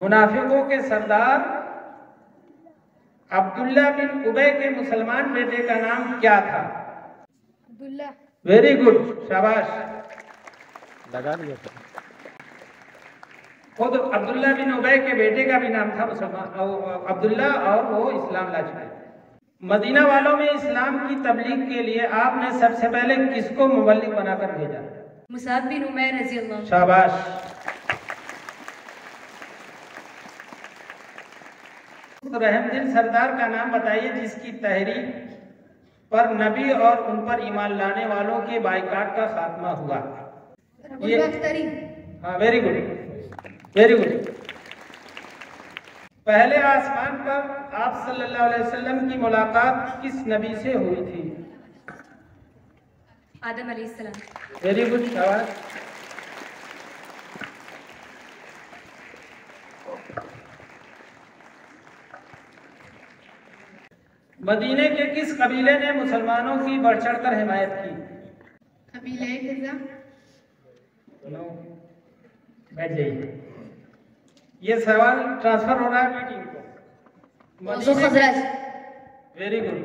मुनाफिकों के सरदार अब्दुल्ला बिन उबय के मुसलमान बेटे का नाम क्या था? अब्दुल्ला। वेरी गुड, शाबाश। लगा दिया था। खुद अब्दुल्ला बिन उबय के बेटे का भी नाम था मुसलमान अब्दुल्ला, और वो इस्लाम ला चुके। मदीना वालों में इस्लाम की तबलीग के लिए आपने सबसे पहले किसको मुबल्लिग बनाकर भेजा? मुसाब बिन उमैर रज़ी अल्लाह। शाबाश। रहमदिल सरदार का नाम बताइए जिसकी तहरीक पर नबी और उन पर ईमान लाने वालों के बाइकाट का खात्मा हुआ। ये हाँ, वेरी गुड, वेरी गुड। पहले आसमान पर आप सल्लल्लाहु अलैहि वसल्लम की मुलाकात किस नबी से हुई थी? आदम अलैहिस्सलाम। वेरी गुड, शाबाश। मदीने के किस कबीले ने मुसलमानों की बढ़ चढ़कर हिमायत की? कबीले किज़ा। बैठ जाइए, ये सवाल ट्रांसफर हो रहा है मीटिंग को। खज़रज। Very good.